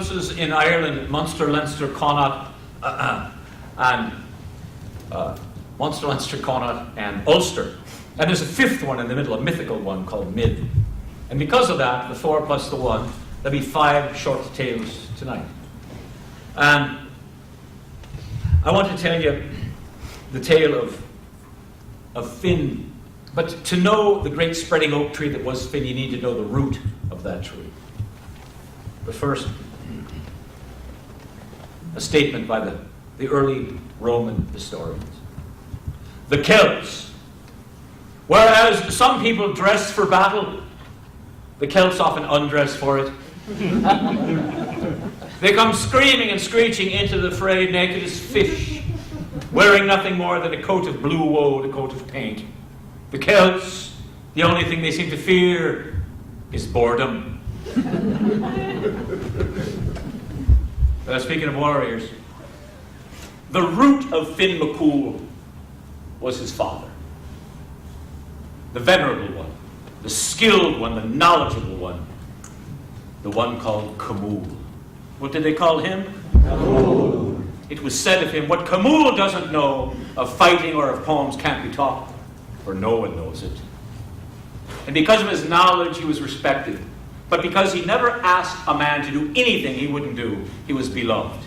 provinces in Ireland, Munster, Leinster, Connaught, and Munster, Leinster, Connaught, and Ulster. And there's a fifth one in the middle, a mythical one called Mid. And because of that, the 4 plus the 1, there'll be 5 short tales tonight. And I want to tell you the tale of Finn. But to know the great spreading oak tree that was Finn, you need to know the root of that tree. But first, a statement by the early Roman historians. The Celts. Whereas some people dress for battle, the Celts often undress for it. They come screaming and screeching into the fray naked as fish, wearing nothing more than a coat of blue wool, a coat of paint. The Celts, the only thing they seem to fear is boredom. Speaking of warriors, the root of Finn McCool was his father. The venerable one, the skilled one, the knowledgeable one, the one called Camul. What did they call him? Camul. It was said of him, what Camul doesn't know of fighting or of poems can't be taught, for no one knows it. And because of his knowledge, he was respected. But because he never asked a man to do anything he wouldn't do, he was beloved.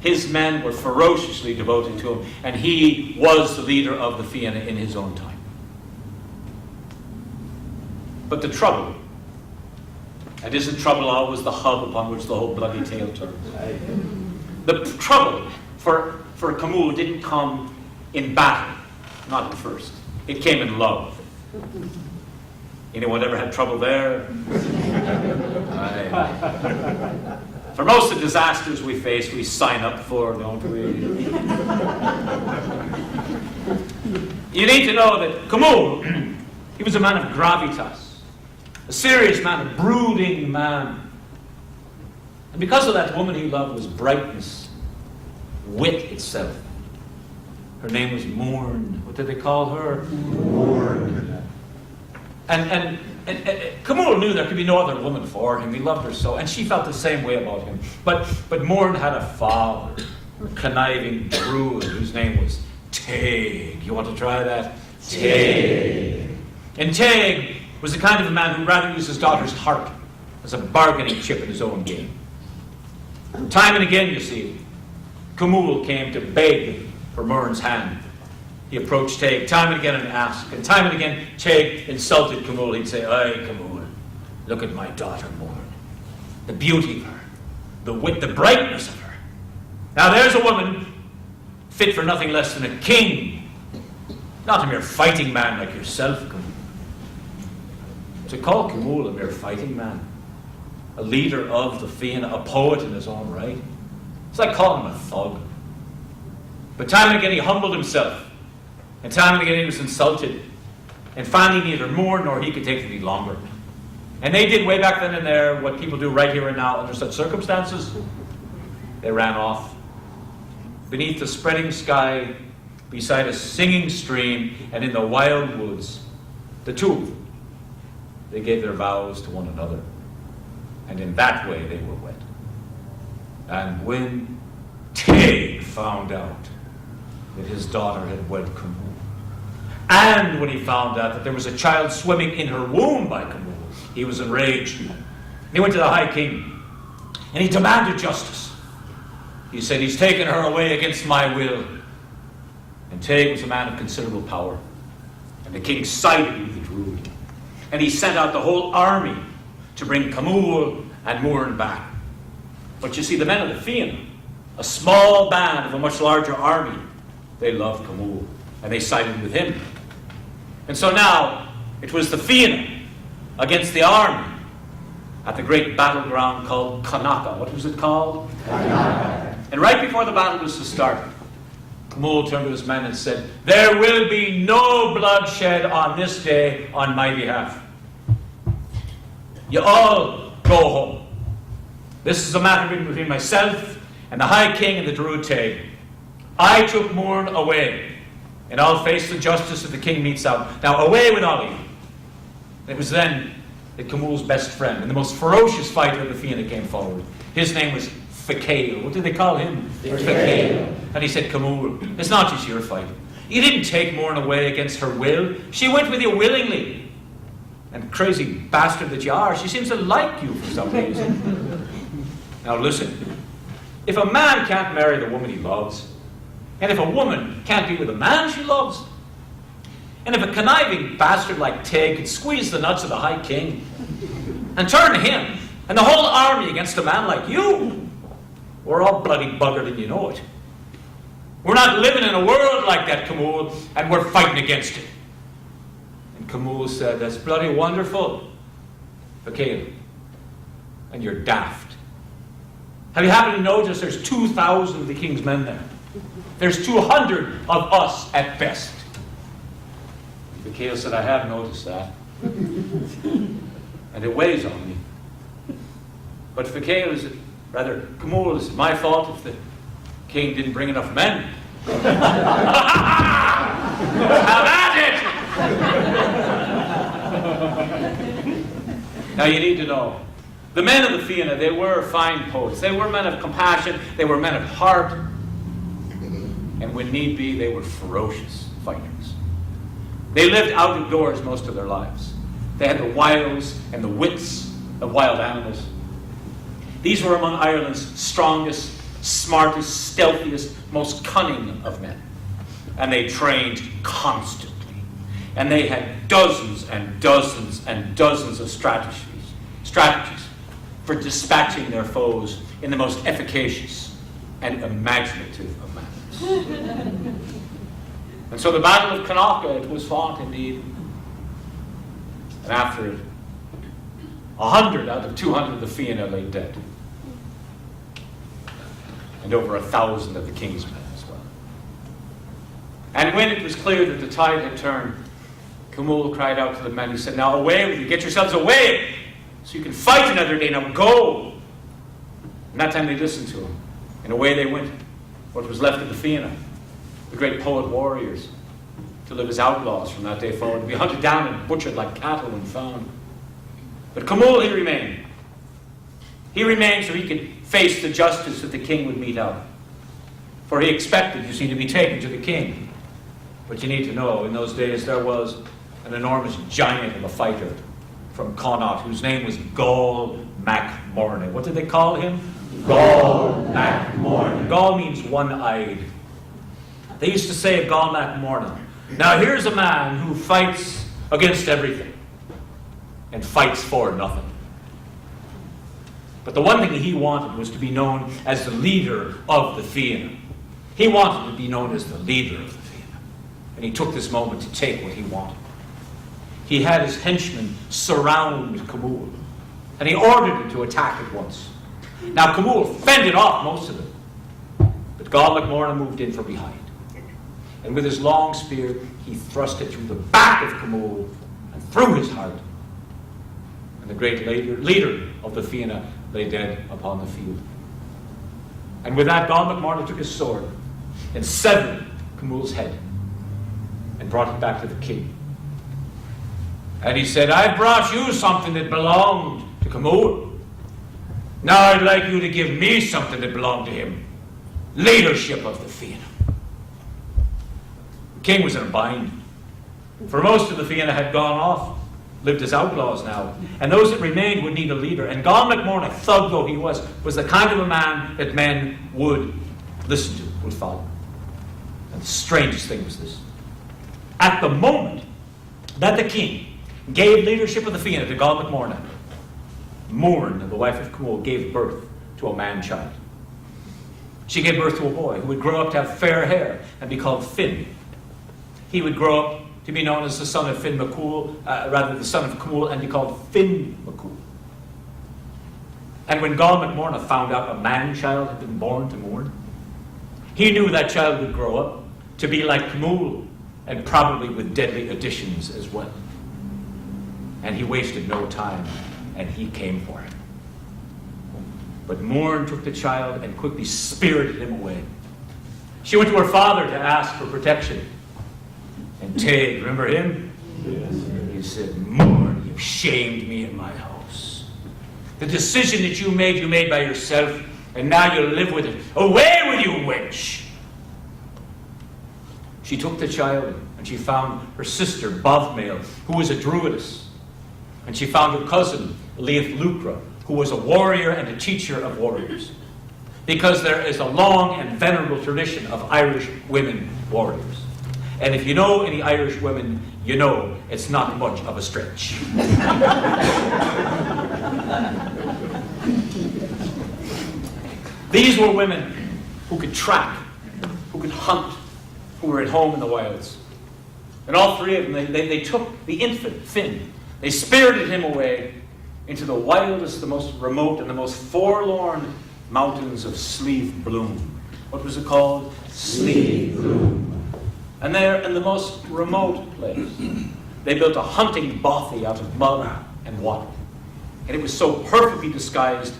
His men were ferociously devoted to him, and he was the leader of the Fianna in his own time. But the trouble, and isn't trouble always the hub upon which the whole bloody tale turns? The trouble for Camul didn't come in battle, not at first. It came in love. Anyone ever had trouble there? Aye. For most of the disasters we face, we sign up for, don't we? You need to know that Camul, he was a man of gravitas, a serious man, a brooding man. And because of that, woman he loved was brightness, wit itself. Her name was Morn. What did they call her? Morn. And Camul knew there could be no other woman for him. He loved her so, and she felt the same way about him. But Morn had a father, a conniving druid, whose name was Taig. You want to try that? Taig. And Taig was the kind of a man who'd rather use his daughter's heart as a bargaining chip in his own game. Time and again, you see, Camul came to beg for Murn's hand. He approached Taig time and again and asked, and time and again Taig insulted Camul. He'd say, "Aye, Camul, look at my daughter Murn. The beauty of her, the wit, the brightness of her. Now there's a woman fit for nothing less than a king, not a mere fighting man like yourself, Camul." To call Camul a mere fighting man, a leader of the Fianna, a poet in his own right, it's like calling him a thug. But time and again he humbled himself, and time and again he was insulted, and finally neither Moore nor he could take it any longer. And they did way back then and there what people do right here and now under such circumstances. They ran off beneath the spreading sky, beside a singing stream, and in the wild woods. The two of them, they gave their vows to one another, and in that way they were wed. And when Taig found out that his daughter had wed Camul, and when he found out that there was a child swimming in her womb by Camul, he was enraged. He went to the High King, and he demanded justice. He said, "He's taken her away against my will." And Taig was a man of considerable power, and the king sided with the druid, and he sent out the whole army to bring Camul and Murn back. But you see, the men of the Fianna, a small band of a much larger army, they loved Camul, and they sided with him. And so now, it was the Fianna against the army at the great battleground called Connaught. What was it called? Connaught. And right before the battle was to start, Camul turned to his men and said, "There will be no bloodshed on this day on my behalf. You all go home. This is a matter between myself and the High King and the Druid Taig. I took Murn away, and I'll face the justice if the king meets out. Now away with all of you." It was then that Camul's best friend and the most ferocious fighter of the Fianna came forward. His name was Fakale. What did they call him? Fakale. And he said, Camul, it's not just your fight. You didn't take Morn away against her will. She went with you willingly. And crazy bastard that you are, she seems to like you for some reason. Now listen, if a man can't marry the woman he loves, and if a woman can't be with a man she loves, and if a conniving bastard like Tig could squeeze the nuts of the High King and turn him and the whole army against a man like you, we're all bloody buggered and you know it. We're not living in a world like that, Camul, and we're fighting against it. And Camul said, that's bloody wonderful, Fakale, and you're daft. Have you happened to notice there's 2,000 of the king's men there? There's 200 of us at best. Fakale said, I have noticed that. And it weighs on me. But Fakale is, rather, Camul, is it my fault if the king didn't bring enough men? Have at it! Now you need to know, the men of the Fianna, they were fine poets. They were men of compassion. They were men of heart. And when need be, they were ferocious fighters. They lived out of doors most of their lives. They had the wiles and the wits of wild animals. These were among Ireland's strongest, smartest, stealthiest, most cunning of men. And they trained constantly. And they had dozens and dozens and dozens of strategies for dispatching their foes in the most efficacious and imaginative of manners. And so the Battle of Connaught, it was fought indeed. And after it, 100 out of 200 of the Fianna lay dead. And over 1,000 of the king's men as well. And when it was clear that the tide had turned, Camul cried out to the men. He said, now away with you, get yourselves away, so you can fight another day, now go. And that time they listened to him. And away they went, what was left of the Fianna, the great poet warriors, to live as outlaws from that day forward, to be hunted down and butchered like cattle when found. But Camul, he remained. He remained so he could face the justice that the king would mete out. For he expected, you see, to be taken to the king. But you need to know, in those days there was an enormous giant of a fighter from Connaught, whose name was Gall Mac Morna. What did they call him? Gall Mac Morna. Gall means one-eyed. They used to say of Gall Mac Morna, now here's a man who fights against everything and fights for nothing. But the one thing he wanted was to be known as the leader of the Fianna. He wanted to be known as the leader of the Fianna. And he took this moment to take what he wanted. He had his henchmen surround Camul, and he ordered him to attack at once. Now Camul fended off most of them, but Gall Mac Morna moved in from behind. And with his long spear, he thrust it through the back of Camul and through his heart. And the great leader of the Fianna lay dead upon the field. And with that, Gall Mac Morna took his sword and severed Camul's head and brought it back to the king. And he said, I brought you something that belonged to Camul. Now I'd like you to give me something that belonged to him. Leadership of the Fianna. The king was in a bind. For most of the Fianna had gone off, lived as outlaws now. And those that remained would need a leader. And Gall Mac Morna, thug though he was the kind of a man that men would listen to, would follow. And the strangest thing was this. At the moment that the king gave leadership of the Fianna to Gall Mac Morna, Morn, the wife of Camul, gave birth to a man-child. She gave birth to a boy who would grow up to have fair hair and be called Finn. He would grow up to be known as the son of Finn MacCool, rather the son of Camul, and be called Finn MacCool. And when Gall Mac Morna found out a man-child had been born to Morn, he knew that child would grow up to be like Camul, and probably with deadly additions as well. And he wasted no time, and he came for him. But Morn took the child and quickly spirited him away. She went to her father to ask for protection. And Tig, remember him? Yes. He said, Morn, you've shamed me in my house. The decision that you made by yourself, and now you live with it. Away with you, wench! She took the child, and she found her sister, Bothmail, who was a druidess. And she found her cousin, Leith Lucra, who was a warrior and a teacher of warriors. Because there is a long and venerable tradition of Irish women warriors. And if you know any Irish women, you know it's not much of a stretch. These were women who could track, who could hunt, who were at home in the wilds. And all three of them, they took the infant, Finn. They spirited him away into the wildest, the most remote, and the most forlorn mountains of Slieve Bloom. What was it called? Slieve Bloom. And there, in the most remote place, they built a hunting bothy out of mud and water. And it was so perfectly disguised,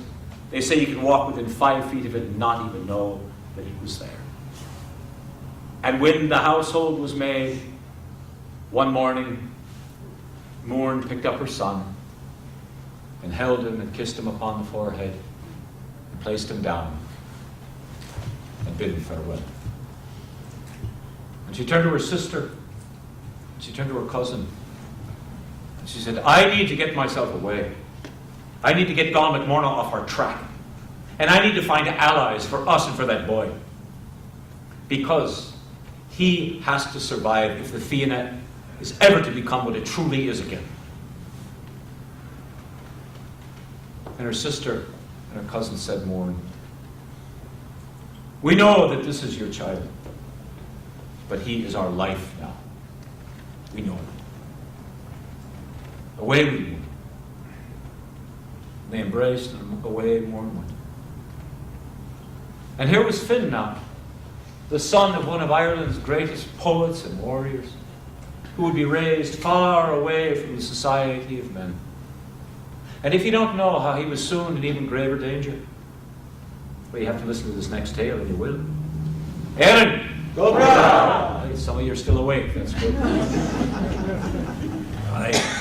they say you could walk within 5 feet of it and not even know that it was there. And when the household was made, one morning, Mourne picked up her son and held him and kissed him upon the forehead and placed him down and bid him farewell. And she turned to her sister, and she turned to her cousin, and she said, I need to get myself away. I need to get Gon McMorna off our track. And I need to find allies for us and for that boy. Because he has to survive if the Fianna is ever to become what it truly is again. And her sister and her cousin said, Mourne, we know that this is your child, but he is our life now. We know it. Away with you. They embraced and away Mourne went. And here was Finn now, the son of one of Ireland's greatest poets and warriors, who would be raised far away from the society of men. And if you don't know how he was soon in even graver danger, well, you have to listen to this next tale, and you will. Aaron! Go, brother! Some of you are still awake, that's good. Aye.